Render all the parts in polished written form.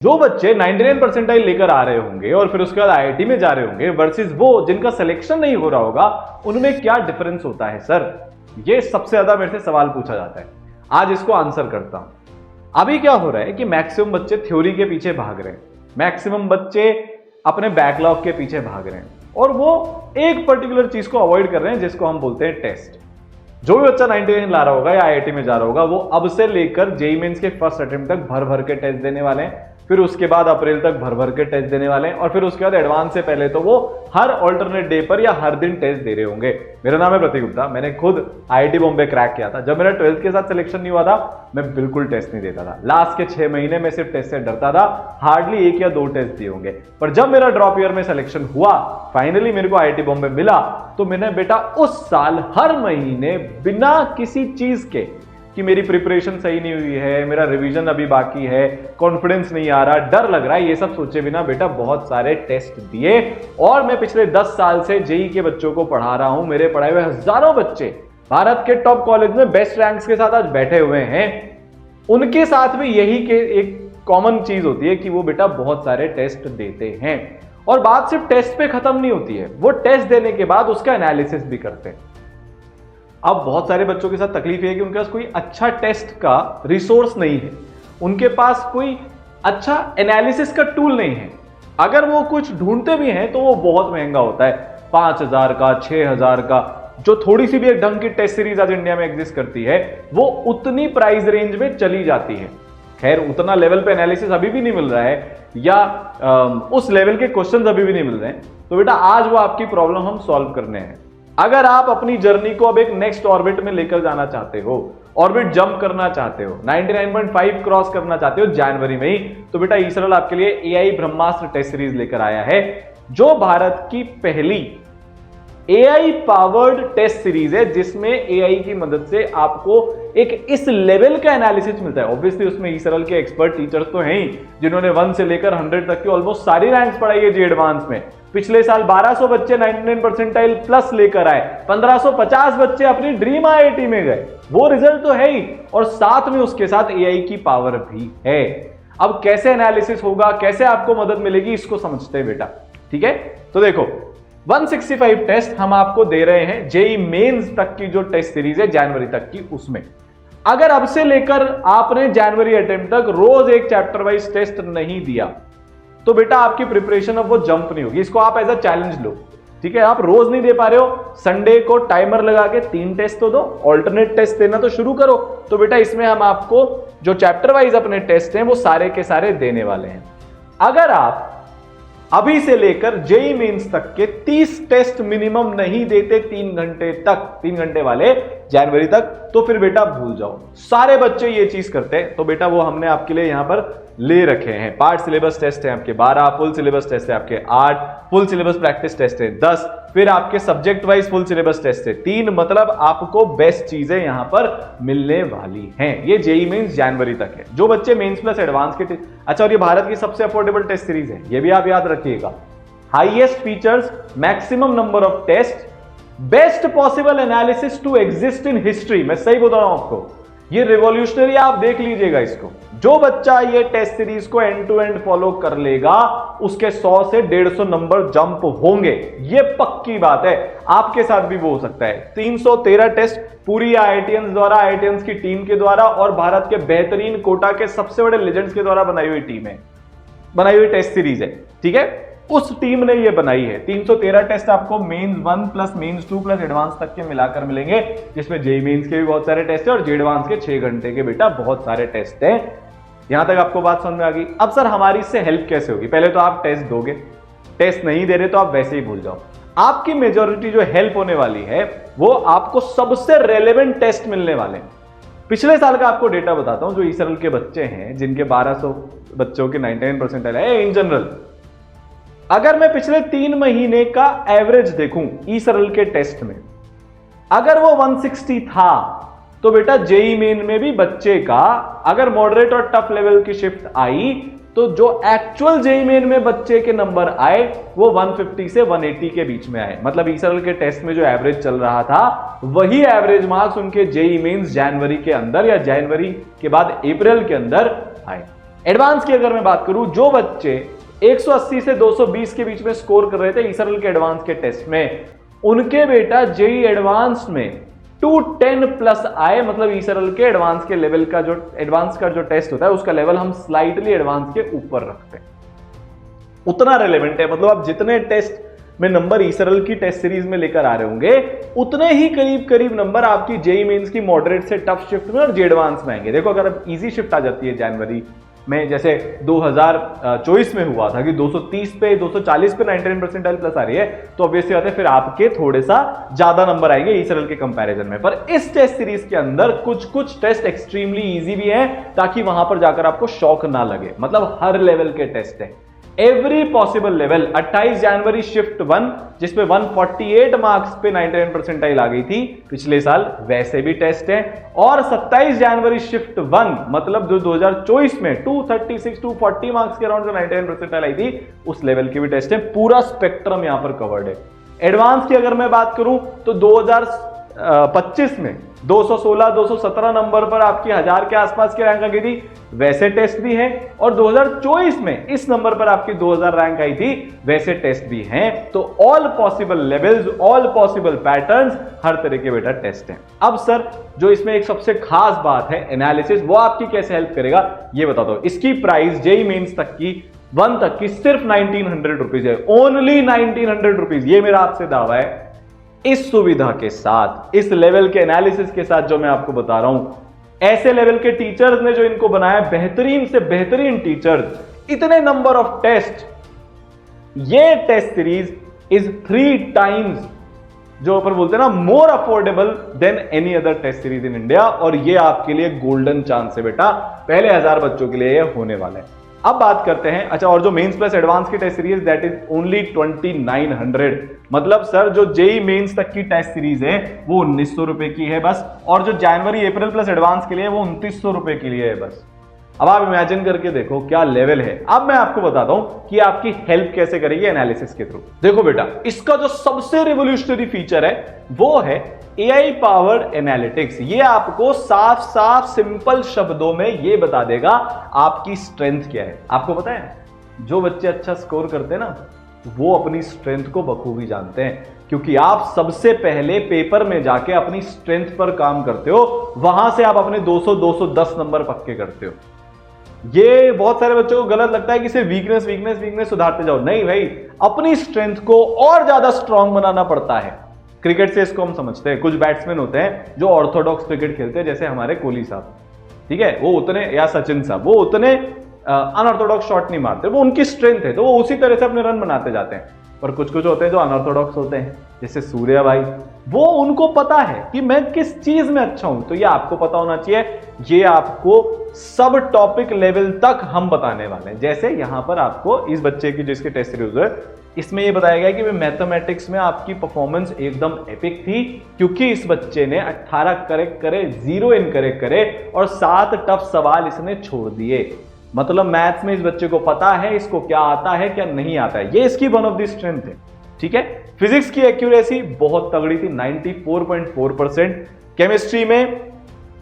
जो बच्चे 99 परसेंटाइल लेकर आ रहे होंगे और फिर उसके बाद आईआईटी में जा रहे होंगे वर्सेस वो जिनका सिलेक्शन नहीं हो रहा होगा, उनमें क्या डिफरेंस होता है सर? ये सबसे ज्यादा मेरे से सवाल पूछा जाता है। आज इसको आंसर करता हूं। अभी क्या हो रहा है कि मैक्सिमम बच्चे थ्योरी के पीछे भाग रहे हैं, मैक्सिमम बच्चे अपने बैकलॉग के पीछे भाग रहे हैं और वो एक पर्टिकुलर चीज को अवॉइड कर रहे हैं जिसको हम बोलते हैं टेस्ट। जो भी बच्चा 99 ला रहा होगा या आईआईटी में जा रहा होगा, वो अब से लेकर जेईई मेंस के फर्स्ट अटेम्प्ट तक भर भर के टेस्ट देने वाले हैं, फिर उसके बाद अप्रैल तक भर भर के टेस्ट देने वाले हैं और फिर उसके बाद एडवांस से पहले तो वो हर ऑल्टरनेट डे पर या हर दिन टेस्ट दे रहे होंगे। मेरा नाम है प्रतीक गुप्ता, मैंने खुद आईआईटी बॉम्बे क्रैक किया था। जब मेरा 12th के साथ सिलेक्शन नहीं हुआ था, मैं बिल्कुल टेस्ट नहीं देता था। लास्ट के 6 महीने में सिर्फ टेस्ट से डरता था, हार्डली 1 या 2 टेस्ट दिए होंगे। पर जब मेरा ड्रॉप ईयर में सिलेक्शन हुआ, फाइनली मेरे को आईआईटी बॉम्बे मिला, तो मैंने बेटा उस साल हर महीने बिना किसी चीज के कि मेरी प्रिपरेशन सही नहीं हुई है, मेरा रिवीजन अभी बाकी है, कॉन्फिडेंस नहीं आ रहा, डर लग रहा है, ये सब सोचे बिना बेटा बहुत सारे टेस्ट दिए। और मैं पिछले 10 साल से जेईई के बच्चों को पढ़ा रहा हूं। मेरे पढ़ाए हुए हजारों बच्चे भारत के टॉप कॉलेज में बेस्ट रैंक्स के साथ आज बैठे हुए हैं। उनके साथ भी यही के एक कॉमन चीज होती है कि वो बेटा बहुत सारे टेस्ट देते हैं। और बात सिर्फ टेस्ट पे खत्म नहीं होती है, वो टेस्ट देने के बाद उसका एनालिसिस भी करते हैं। अब बहुत सारे बच्चों के साथ तकलीफ है कि उनके पास कोई अच्छा टेस्ट का रिसोर्स नहीं है, उनके पास कोई अच्छा एनालिसिस का टूल नहीं है। अगर वो कुछ ढूंढते भी हैं तो वो बहुत महंगा होता है, 5000 का, 6000 का। जो थोड़ी सी भी एक ढंग की टेस्ट सीरीज आज इंडिया में एग्जिस्ट करती है, वो उतनी प्राइस रेंज में चली जाती है। खैर, उतना लेवल पे एनालिसिस अभी भी नहीं मिल रहा है या उस लेवल के क्वेश्चंस अभी भी नहीं मिल रहे हैं। तो बेटा आज वो आपकी प्रॉब्लम हम सॉल्व करने हैं। अगर आप अपनी जर्नी को अब एक नेक्स्ट ऑर्बिट में लेकर जाना चाहते हो, ऑर्बिट जंप करना चाहते हो, 99.5 क्रॉस करना चाहते हो जनवरी में ही, तो बेटा ईसरल आपके लिए एआई ब्रह्मास्त्र टेस्ट सीरीज लेकर आया है, जो भारत की पहली एआई पावर्ड टेस्ट सीरीज है, जिसमें एआई की मदद से आपको एक इस लेवल का एनालिसिस मिलता है। ऑब्वियसली उसमें ईसरल के एक्सपर्ट टीचर्स तो हैं ही, जिन्होंने 1 से लेकर 100 तक की ऑलमोस्ट सारी रैंक्स पढ़ाई है जी एडवांस में। पिछले साल 1200 बच्चे 99 परसेंटाइल प्लस लेकर आए, 1550 बच्चे अपनी ड्रीम आईआईटी में गए। वो रिजल्ट तो है ही, और साथ में उसके साथ एआई की पावर भी है। अब कैसे एनालिसिस होगा, कैसे आपको मदद मिलेगी, इसको समझते हैं बेटा। ठीक है, तो देखो 165 टेस्ट हम आपको दे रहे हैं जेईई मेंस तक की जो टेस्ट सीरीज है जनवरी तक की, उसमें अगर अब से लेकर आपने जनवरी अटेम्प्ट तक रोज एक चैप्टर वाइज टेस्ट नहीं दिया, तो बेटा आपकी प्रिपरेशन अब वो जंप नहीं होगी। इसको आप एज अ चैलेंज लो। ठीक है, आप रोज नहीं दे पा रहे हो, संडे को टाइमर लगा के 3 टेस्ट तो दो, ऑल्टरनेट टेस्ट देना तो शुरू करो। तो बेटा इसमें हम आपको जो चैप्टर वाइज अपने टेस्ट हैं वो सारे के सारे देने वाले हैं। अगर आप अभी से लेकर जेईई मेंस तक के 30 टेस्ट मिनिमम नहीं देते 3 घंटे तक, 3 घंटे वाले जनवरी तक, तो फिर बेटा भूल जाओ। सारे बच्चे ये चीज करते हैं, तो बेटा वो हमने आपके लिए यहां पर ले रखे हैं। पार्ट सिलेबस टेस्ट है आपके 12, फुल सिलेबस टेस्ट है आपके 8, फुल सिलेबस प्रैक्टिस टेस्ट है 10, फिर आपके subject wise full syllabus test है 3। मतलब आपको बेस्ट चीजें यहां पर मिलने वाली हैं। ये जेईई मेंस जनवरी तक है। जो बच्चे मेंस प्लस एडवांस के अच्छा, और ये भारत की सबसे अफोर्डेबल टेस्ट सीरीज है, ये भी आप याद रखिएगा। Highest features, maximum number of test, best possible analysis to exist in history. मैं सही बता रहा हूं आपको, ये रिवॉल्यूशनरी, आप देख लीजिएगा इसको। जो बच्चा ये टेस्ट सीरीज को एंड टू एंड फॉलो कर लेगा, उसके 100 से 150 नंबर जंप होंगे, ये पक्की बात है। आपके साथ भी वो हो सकता है। 313 टेस्ट पूरी आईआईटीएंस द्वारा, आईआईटीएंस की टीम के द्वारा और भारत के बेहतरीन कोटा के सबसे बड़े लेजेंड्स के द्वारा बनाई हुई टीम है, बनाई हुई टेस्ट सीरीज है। ठीक है, उस टीम ने ये बनाई है। 313 टेस्ट आपको mains 1 plus mains 2 plus advance तक के मिलाकर मिलेंगे, जिसमें जेईई मेंस के भी बहुत सारे टेस्ट है और जेईई एडवांस के 6 घंटे के बेटा बहुत सारे टेस्ट हैं। यहां तक आपको बात समझ में आ गई। अब सर हमारी इससे हेल्प कैसे होगी? पहले तो आप टेस्ट दोगे, टेस्ट नहीं दे रहे तो आप वैसे ही भूल जाओ। आपकी मेजॉरिटी जो हेल्प होने वाली है वो आपको सबसे रेलेवेंट टेस्ट मिलने वाले हैं। पिछले साल का आपको डेटा बताता हूं। जो ईसरल के बच्चे हैं, जिनके 1200 बच्चों के 99 परसेंटाइल है इन जनरल, अगर मैं पिछले 3 महीने का एवरेज देखूं ईसरल के टेस्ट में, अगर वो 160 था, तो बेटा जेईई मेन में भी बच्चे का अगर मॉडरेट और टफ लेवल की शिफ्ट आई, तो जो एक्चुअल जेईई मेन में बच्चे के नंबर आए वो 150 से 180 के बीच में आए। मतलब ईसरल के टेस्ट में जो एवरेज चल रहा था, वही एवरेज मार्क्स उनके जेईई मेंस जनवरी के अंदर या जनवरी के बाद अप्रैल के अंदर आए। एडवांस की अगर मैं बात करूं, जो बच्चे 180 से 220 के बीच में स्कोर कर रहे थे ईसरल के एडवांस के टेस्ट में, उनके बेटा जेई एडवांस में 210 प्लस आए। मतलब ईसरल के एडवांस के लेवल का जो एडवांस का जो टेस्ट होता है उसका लेवल हम स्लाइटली एडवांस के ऊपर रखते हैं, उतना रेलेवेंट है। मतलब आप जितने टेस्ट में नंबर ईसरल की टेस्ट सीरीज में लेकर आ रहे होंगे, उतने ही करीब करीब नंबर आपकी जेई मेंस की मॉडरेट से टफ शिफ्ट में और जे एडवांस में आएंगे। देखो, अगर अब इजी शिफ्ट आ जाती है जनवरी में, जैसे 2024 में हुआ था कि 230 पे 240 पे 99 परसेंटाइल प्लस आ रही है, तो ऑब्वियसली बात है फिर आपके थोड़े सा ज्यादा नंबर आएंगे ईसरल के कंपैरिजन में। पर इस टेस्ट सीरीज के अंदर कुछ कुछ टेस्ट एक्सट्रीमली इजी भी है, ताकि वहां पर जाकर आपको शॉक ना लगे। मतलब हर लेवल के टेस्ट है, एवरी पॉसिबल लेवल। 28 जनवरी शिफ्ट 1 जिसपे 148 मार्क्स पे 99 परसेंटाइल आ गई थी पिछले साल, वैसे भी टेस्ट है। और 27 जनवरी शिफ्ट 1 मतलब जो 2024 में 236 240 मार्क्स के अराउंड जो 99 परसेंटाइल आई थी, उस लेवल की भी टेस्ट है। पूरा स्पेक्ट्रम यहां पर कवर्ड है। एडवांस की अगर मैं बात करूं तो 2025 में 216 217 नंबर पर आपकी 1000 के आसपास की रैंक आ गई थी, वैसे टेस्ट भी है। और 2024 में इस नंबर पर आपकी 2000 रैंक आई थी, वैसे टेस्ट भी हैं। तो all possible levels, all possible patterns, हर तरह के बेटा टेस्ट हैं। अब सर जो इसमें एक सबसे खास बात है एनालिसिस, वो आपकी कैसे हेल्प करेगा ये बता दो। इसकी प्राइस जेई मेंस तक की 1 तक की सिर्फ 1900 रुपीज है, ओनली 1900 रुपीज। ये मेरा आपसे दावा है। इस सुविधा के साथ, इस लेवल के एनालिसिस के साथ जो मैं आपको बता रहा हूं, ऐसे लेवल के टीचर्स ने जो इनको बनाया, बेहतरीन से बेहतरीन टीचर्स, इतने नंबर ऑफ टेस्ट, ये टेस्ट सीरीज इज 3 टाइम्स जो ऊपर बोलते हैं ना more affordable than any other test series in India. और ये आपके लिए गोल्डन चांस है बेटा, पहले 1000 बच्चों के लिए ये होने वाला है। अब बात करते हैं, अच्छा, और जो मेंस प्लस एडवांस की test series that is only 2900। मतलब सर जो जेई मेंस तक की टेस्ट सीरीज है वो 1900 रुपए की है बस, और जो जनवरी अप्रैल प्लस एडवांस के लिए वो 2900 रुपए के लिए है बस। अब आप इमेजिन करके देखो क्या लेवल है। अब मैं आपको बताता हूं कि आपकी हेल्प कैसे करेगी एनालिसिस के थ्रू। देखो बेटा, इसका जो सबसे रिवोल्यूशनरी फीचर है वो है एआई पावर्ड एनालिटिक्स। ये आपको साफ साफ सिंपल शब्दों में ये बता देगा आपकी स्ट्रेंथ क्या है। आपको पता है, जो बच्चे अच्छा स्कोर करते हैं ना, वो अपनी स्ट्रेंथ को बखूबी जानते हैं, क्योंकि आप सबसे पहले पेपर में जाके अपनी स्ट्रेंथ पर काम करते हो, वहां से आप अपने 200 210 नंबर पक्के करते हो। ये बहुत सारे बच्चों को गलत लगता है कि सिर्फ वीकनेस वीकनेस वीकनेस सुधारते जाओ। नहीं भाई, अपनी स्ट्रेंथ को और ज्यादा स्ट्रांग बनाना पड़ता है। क्रिकेट से इसको हम समझते हैं। कुछ बैट्समैन होते हैं जो ऑर्थोडॉक्स क्रिकेट खेलते हैं, जैसे हमारे कोहली साहब, ठीक है, वो उतने, या सचिन साहब, वो उतने अनऑर्थोडॉक्स शॉट नहीं मारते, वो उनकी स्ट्रेंथ है, तो वो उसी तरह से अपने रन बनाते जाते हैं। पर कुछ कुछ होते हैं जो अनऑर्थोडॉक्स होते हैं, जैसे सूर्या भाई, वो उनको पता है कि मैं किस चीज में अच्छा हूं। तो ये आपको पता होना चाहिए। ये आपको सब टॉपिक लेवल तक हम बताने वाले हैं। जैसे यहां पर आपको इस बच्चे की जिसके टेस्ट सीरीज है, इसमें यह बताया गया कि मैथमेटिक्स में आपकी परफॉर्मेंस एकदम एपिक थी, क्योंकि इस बच्चे ने 18 करेक्ट करे, 0 इनकरेक्ट करे और 7 टफ सवाल इसने छोड़ दिए। मतलब मैथ्स में इस बच्चे को पता है इसको क्या आता है क्या नहीं आता है। ये इसकी वन ऑफ द स्ट्रेंथ है, ठीक है। फिजिक्स की एक्यूरेसी बहुत तगड़ी थी, 94.4%। केमिस्ट्री में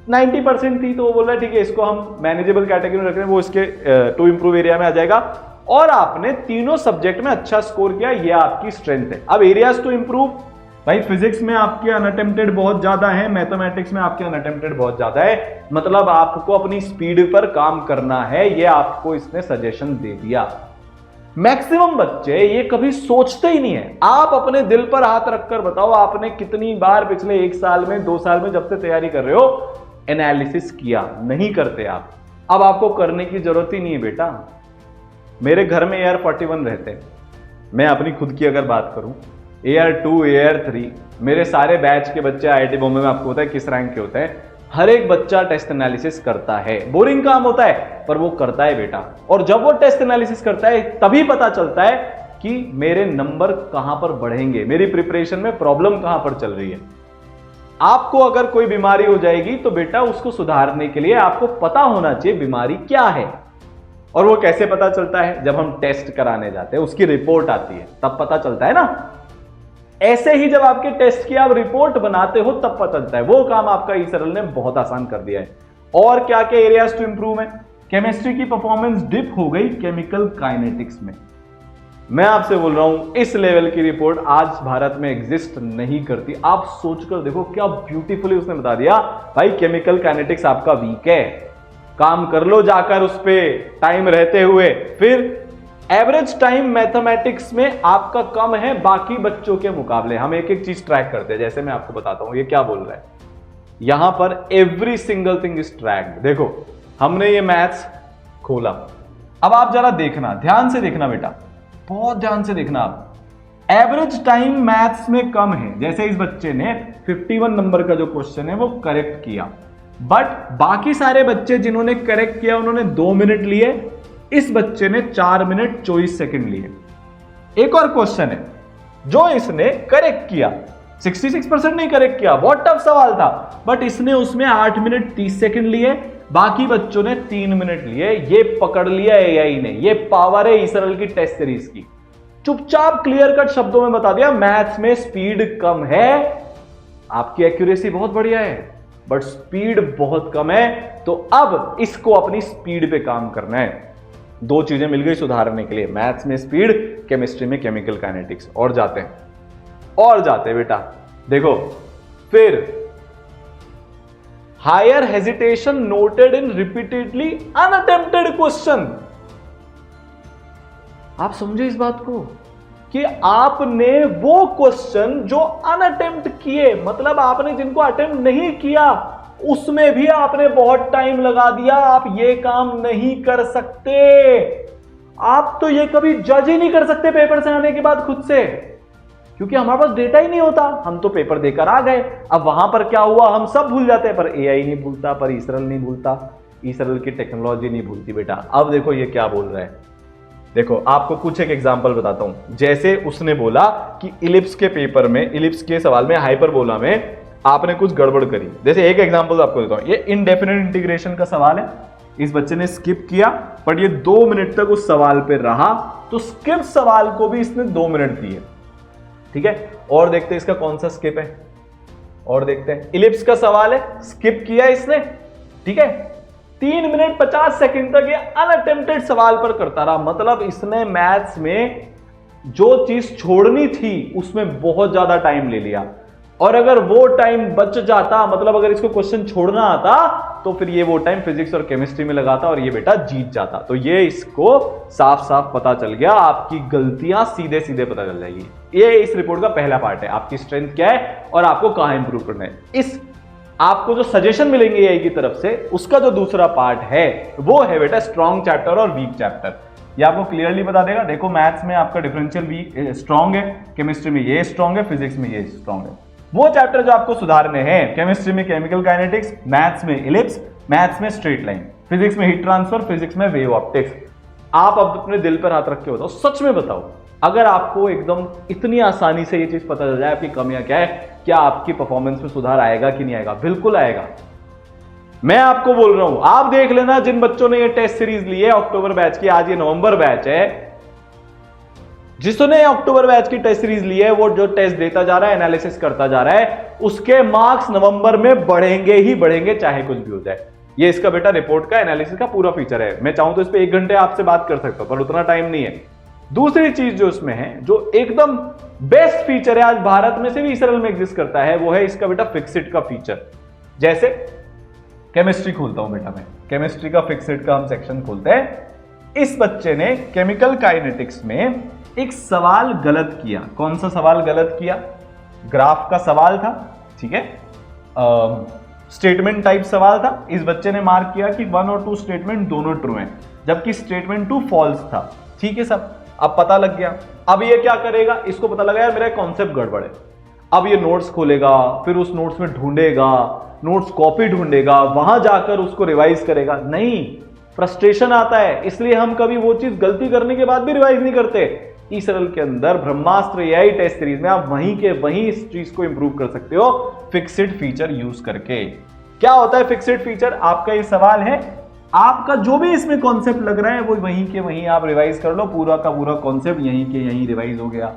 90% थी, तो वो बोल रहा है ठीक है, इसको हम मैनेजेबल कैटेगरी में रख रहे हैं, वो इसके टू इंप्रूव एरिया में आ जाएगा। और आपने तीनों सब्जेक्ट में अच्छा स्कोर किया, ये आपकी स्ट्रेंथ है। अब एरियाज टू इंप्रूव, भाई फिजिक्स में आपके अनअटेम्प्टेड बहुत ज्यादा है, मैथमेटिक्स में आपके अनअटेम्प्टेड बहुत ज्यादा है, मतलब आपको अपनी स्पीड पर काम करना है, ये आपको इसने सजेशन दे दिया। मैक्सिमम बच्चे ये कभी सोचते ही नहीं है। आप अपने दिल पर हाथ रखकर बताओ, आपने कितनी बार पिछले 1 साल में 2 साल में जब से तैयारी कर रहे हो एनालिसिस किया? नहीं करते आप। अब आपको करने की जरूरत ही नहीं है बेटा। मेरे घर में AR41 रहते हैं, मैं अपनी खुद की अगर बात करूं, AR2 AR3, मेरे सारे बैच के बच्चे IIT बॉम्बे में, आपको पता है किस रैंक के होते हैं, हर एक बच्चा टेस्ट एनालिसिस करता है। बोरिंग काम होता है पर वो करता है बेटा। और जब वो टेस्ट एनालिसिस करता है तभी पता चलता है कि मेरे नंबर कहां पर बढ़ेंगे, मेरी प्रिपरेशन में प्रॉब्लम कहां पर चल रही है। आपको अगर कोई बीमारी हो जाएगी तो बेटा उसको सुधारने के लिए आपको पता होना चाहिए बीमारी क्या है। और वो कैसे पता चलता है? जब हम टेस्ट कराने जाते हैं, उसकी रिपोर्ट आती है तब पता चलता है ना। ऐसे ही जब आपके टेस्ट की आप रिपोर्ट बनाते हो तब पता चलता है। वो काम आपका ईसरल ने बहुत आसान कर दिया है। और क्या क्या एरियाज टू इंप्रूव है? केमिस्ट्री की परफॉर्मेंस डिप हो गई केमिकल काइनेटिक्स में। मैं आपसे बोल रहा हूं इस लेवल की रिपोर्ट आज भारत में एग्जिस्ट नहीं करती। आप सोचकर देखो क्या ब्यूटीफुली उसने बता दिया, भाई केमिकल काइनेटिक्स आपका वीक है, काम कर लो जाकर उस पे टाइम रहते हुए। फिर एवरेज टाइम मैथमेटिक्स में आपका कम है बाकी बच्चों के मुकाबले। हम एक एक चीज ट्रैक करते हैं, जैसे मैं आपको बताता हूं ये क्या बोल रहा है। यहां पर every single thing is tracked. देखो हमने ये मैथ्स खोला, अब आप जरा देखना, ध्यान से देखना बेटा, बहुत ध्यान से देखना। आप एवरेज टाइम मैथ्स में कम है, जैसे इस बच्चे ने 51 नंबर का जो क्वेश्चन है वो करेक्ट किया, बट बाकी सारे बच्चे जिन्होंने करेक्ट किया उन्होंने 2 मिनट लिए, इस बच्चे ने 4 मिनट 24 सेकंड लिए। एक और क्वेश्चन है जो इसने करेक्ट किया, 66% नहीं करेक्ट किया, बहुत टफ सवाल था, बट इसने उसमें 8 मिनट 30 सेकंड लिए, बाकी बच्चों ने 3 मिनट लिए। ये पकड़ लिया एआई ने, ये पावर है इसरल की टेस्ट सीरीज की। चुपचाप क्लियर कट शब्दों में बता दिया मैथ्स में स्पीड कम है, आपकी एक्यूरेसी बहुत बढ़िया है बट स्पीड बहुत कम है, तो अब इसको अपनी स्पीड पे काम करना है। 2 चीजें मिल गई सुधारने के लिए, मैथ्स में स्पीड, केमिस्ट्री में केमिकल काइनेटिक्स। और जाते हैं बेटा, देखो फिर higher hesitation noted in repeatedly unattempted question. आप समझे इस बात को कि आपने वो क्वेश्चन जो अनअटेम्प्ट किए, मतलब आपने जिनको अटेम्प्ट नहीं किया उसमें भी आपने बहुत टाइम लगा दिया। आप ये काम नहीं कर सकते, आप तो ये कभी जज ही नहीं कर सकते पेपर से आने के बाद खुद से, क्योंकि हमारे पास डेटा ही नहीं होता। हम तो पेपर देकर आ गए, अब वहां पर क्या हुआ हम सब भूल जाते हैं, पर एआई नहीं भूलता, पर इसरल नहीं भूलता, इसरल की टेक्नोलॉजी नहीं भूलती बेटा। अब देखो ये क्या बोल रहा है, देखो आपको कुछ एक एग्जांपल बताता हूं। जैसे उसने बोला कि इलिप्स के पेपर में, इलिप्स के सवाल में हाइपरबोला में आपने कुछ गड़बड़ करी। जैसे एक एग्जांपल आपको देता हूं, ये इनडेफिनेट इंटीग्रेशन का सवाल है, इस बच्चे ने स्किप किया बट ये 2 मिनट तक उस सवाल पे रहा, तो स्किप सवाल को भी इसने 2 मिनट दिए। ठीक है, और देखते हैं इसका कौन सा स्किप है, और देखते हैं। इलिप्स का सवाल है, स्किप किया इसने, ठीक है, 3 मिनट 50 सेकंड तक ये अनअटेम्प्टेड सवाल पर करता रहा। मतलब इसने मैथ्स में जो चीज छोड़नी थी उसमें बहुत ज्यादा टाइम ले लिया, और अगर वो टाइम बच जाता, मतलब अगर इसको क्वेश्चन छोड़ना आता, तो फिर ये वो टाइम फिजिक्स और केमिस्ट्री में लगाता और ये बेटा जीत जाता। तो ये इसको साफ साफ पता चल गया, आपकी गलतियां सीधे सीधे पता चल जाएगी। ये इस रिपोर्ट का पहला पार्ट है, आपकी स्ट्रेंथ क्या है और आपको कहां इंप्रूव करना है। इस आपको जो सजेशन मिलेंगे एआई की तरफ से, उसका जो दूसरा पार्ट है वो है बेटा स्ट्रॉन्ग चैप्टर और वीक चैप्टर। ये आपको क्लियरली बता देगा। देखो मैथ्स में आपका डिफरेंशियल वीक स्ट्रॉन्ग है, केमिस्ट्री में ये स्ट्रॉन्ग है, फिजिक्स में ये स्ट्रॉन्ग है। वो चैप्टर जो आपको सुधारने हैं, केमिस्ट्री में केमिकल काइनेटिक्स, मैथ्स में इलिप्स, मैथ्स में स्ट्रेट लाइन, फिजिक्स में हीट ट्रांसफर, फिजिक्स में वेव ऑप्टिक्स। आप अब अपने दिल पर हाथ रख के बताओ, सच में बताओ, अगर आपको एकदम इतनी आसानी से ये चीज पता चल जाए आपकी कमियां क्या है, क्या आपकी परफॉर्मेंस में सुधार आएगा कि नहीं आएगा? बिल्कुल आएगा। मैं आपको बोल रहा हूं, आप देख लेना जिन बच्चों ने ये टेस्ट सीरीज ली है अक्टूबर बैच की, आज ये नवंबर बैच है, जिसने अक्टूबर बैच की टेस्ट सीरीज ली है वो जो टेस्ट देता जा रहा है, एनालिसिस करता जा रहा है, उसके मार्क्स नवंबर में बढ़ेंगे ही बढ़ेंगे, चाहे कुछ भी हो जाए। ये इसका बेटा रिपोर्ट का एनालिसिस का पूरा फीचर है। मैं चाहूं तो इस पे 1 घंटे आपसे बात कर सकता हूं, पर उतना टाइम नहीं है। दूसरी चीज जो इसमें है, जो एकदम बेस्ट फीचर है, आज भारत में से भी इसरल में एग्जिस्ट करता है, वो है इसका बेटा फिक्सिट का फीचर। जैसे केमिस्ट्री खोलता हूं बेटा मैं, केमिस्ट्री का फिक्सिट का हम सेक्शन खोलते हैं। इस बच्चे ने केमिकल काइनेटिक्स में एक सवाल गलत किया। कौन सा सवाल गलत किया? ग्राफ का सवाल था, ठीक है, स्टेटमेंट टाइप सवाल था। इस बच्चे ने मार्क किया कि 1 और 2 स्टेटमेंट दोनों ट्रू हैं, जबकि स्टेटमेंट 2 फॉल्स था। ठीक है सब, अब पता लग गया। अब ये क्या करेगा, इसको पता लगा यार मेरा कॉन्सेप्ट गड़बड़ है। अब ये नोट्स खोलेगा, फिर उस नोट्स में ढूंढेगा, नोट्स कॉपी ढूंढेगा, वहां जाकर उसको रिवाइज करेगा। नहीं, फ्रस्ट्रेशन आता है, इसलिए हम कभी वो चीज गलती करने के बाद भी रिवाइज नहीं करते। इसरल के अंदर ब्रह्मास्त्र एआई टेस्ट सीरीज में आप वहीं के वहीं इस चीज को इंप्रूव कर सकते हो फिक्सिट फीचर यूज करके। क्या होता है फिक्सिट फीचर? आपका ये सवाल है, आपका जो भी इसमें कॉन्सेप्ट लग रहा है वो वहीं के वहीं आप रिवाइज कर लो, पूरा का पूरा कॉन्सेप्ट यहीं के यहीं रिवाइज हो गया।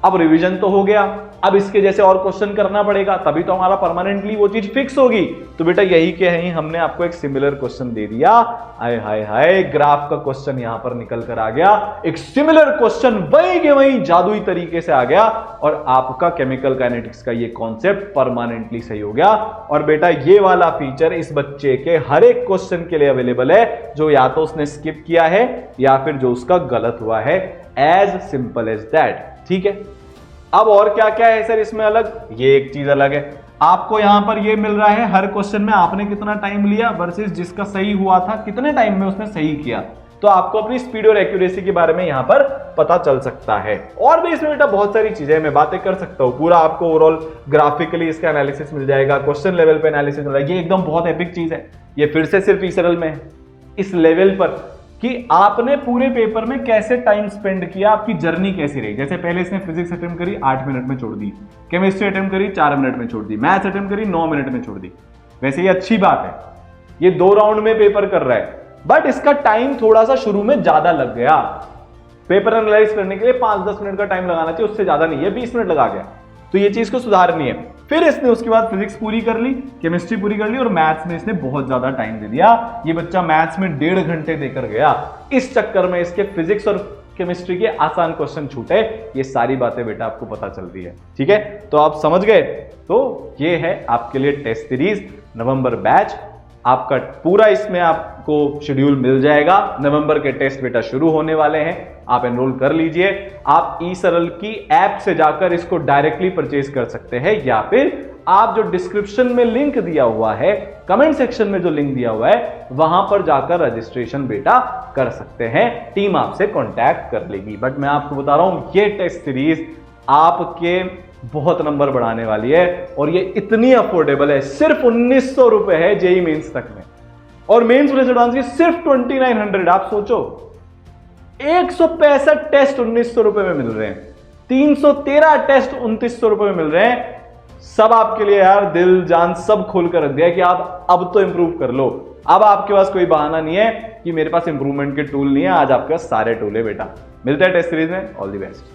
अब रिवीजन तो हो गया, अब इसके जैसे और क्वेश्चन करना पड़ेगा, तभी तो हमारा परमानेंटली वो चीज फिक्स होगी। तो बेटा यही के है, हमने आपको एक सिमिलर क्वेश्चन दे दिया। हाय हाय हाय, ग्राफ का क्वेश्चन यहां पर निकल कर आ गया, एक सिमिलर क्वेश्चन वही के वही जादुई तरीके से आ गया, और आपका केमिकल काइनेटिक्स का ये कॉन्सेप्ट परमानेंटली सही हो गया। और बेटा ये वाला फीचर इस बच्चे के हर एक क्वेश्चन के लिए अवेलेबल है, जो या तो उसने स्किप किया है या फिर जो उसका गलत हुआ है। एज सिंपल एज दैट, ठीक है। अब और क्या क्या है सर इसमें अलग, ये एक चीज अलग है, आपको यहां पर ये मिल रहा है हर क्वेश्चन में आपने कितना टाइम लिया वर्सेस जिसका सही हुआ था कितने टाइम में उसने सही किया। तो आपको अपनी स्पीड और एक्यूरेसी के बारे में यहां पर पता चल सकता है। और भी इसमें बेटा बहुत सारी चीजें मैं बातें कर सकता हूं, पूरा आपको ओवरऑल ग्राफिकली इसका एनालिसिस मिल जाएगा, क्वेश्चन लेवल पे एनालिसिस मिल जाएगा। ये एकदम बहुत एपिक चीज है, ये फिर से सिर्फ ईसरल में है इस लेवल पर कि आपने पूरे पेपर में कैसे टाइम स्पेंड किया, आपकी जर्नी कैसी रही। जैसे पहले इसने फिजिक्स अटेम्प्ट करी 8 मिनट में छोड़ दी, केमिस्ट्री अटेम्प्ट करी 4 मिनट में छोड़ दी, मैथ्स अटेम्प्ट करी 9 मिनट में छोड़ दी। वैसे ये अच्छी बात है, ये 2 राउंड में पेपर कर रहा है, बट इसका टाइम थोड़ा सा शुरू में ज्यादा लग गया। पेपर एनालाइज करने के लिए 5-10 मिनट का टाइम लगाना चाहिए, उससे ज्यादा नहीं है, 20 मिनट लगा गया। तो ये चीज को सुधारनी है। फिर इसने उसके बाद फिजिक्स पूरी कर ली, केमिस्ट्री पूरी कर ली, और मैथ्स में इसने बहुत ज्यादा टाइम दे दिया। ये बच्चा मैथ्स में 1.5 घंटे देकर गया, इस चक्कर में इसके फिजिक्स और केमिस्ट्री के आसान क्वेश्चन छूटे। ये सारी बातें बेटा आपको पता चलती है, ठीक है। तो आप समझ गए। तो ये है आपके लिए टेस्ट सीरीज नवंबर बैच, आपका पूरा इसमें आपको शेड्यूल मिल जाएगा। नवंबर के टेस्ट बेटा शुरू होने वाले हैं, आप एनरोल कर लीजिए। आप ईसरल की ऐप से जाकर इसको डायरेक्टली परचेज कर सकते हैं, या फिर आप जो डिस्क्रिप्शन में लिंक दिया हुआ है, कमेंट सेक्शन में जो लिंक दिया हुआ है, वहां पर जाकर रजिस्ट्रेशन बेटा कर सकते हैं। टीम आपसे कांटेक्ट कर लेगी। बट मैं आपको बता रहा हूं, ये टेस्ट सीरीज आपके बहुत नंबर बढ़ाने वाली है, और ये इतनी अफोर्डेबल है, सिर्फ 1900 रुपए है जेई मेंस तक में, और मेंस प्लस एडवांस की सिर्फ 2900। आप सोचो 165 टेस्ट 1900 रुपए में मिल रहे हैं, 313 टेस्ट 2900 रुपए में मिल रहे हैं। सब आपके लिए यार, दिल जान सब खोल कर रख दिया कि आप अब तो इंप्रूव कर लो। अब आपके पास कोई बहाना नहीं है कि मेरे पास इंप्रूवमेंट के टूल नहीं है, आज आपके पास सारे टूल है बेटा। मिलते हैं टेस्ट सीरीज में, ऑल द बेस्ट।